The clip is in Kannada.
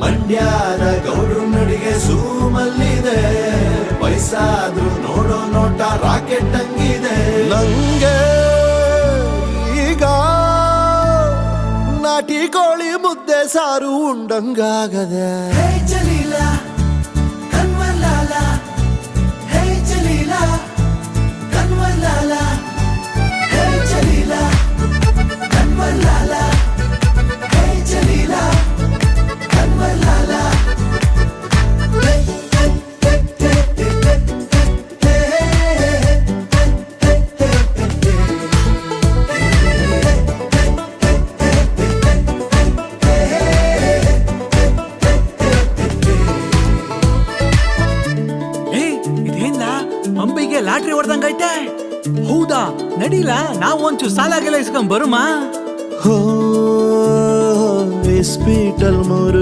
ಮಂಡ್ಯದ ಗೌಡ್ರು ನಡಿಗೆ ಸೂಮಲ್ಲಿದೆ, ವಯಸ್ಸಾದ್ರೂ ನೋಡೋ ನೋಟ ರಾಕೆಟ್ ಹಂಗಿದೆ. ನಂಗೆ ಈಗ ನಾಟಿ ಕೋಳಿ ಮುದ್ದೆ ಸಾರು ಉಂಡಂಗಾಗದೆ. ಅಂಬಿಗೆ ಲಾಟ್ರಿ ಹೊಡೆದಂಗೈತೆ. ಹೌದಾ, ನಡೀಲ ನಾವು ಒಂಚೂರು ಸಾಲಾಗೆಲ್ಲ ಇಸ್ಕೊಂಡ್ ಬರುಮಾ. ಇಸ್ಪೀಟಲ್ ಮೂರು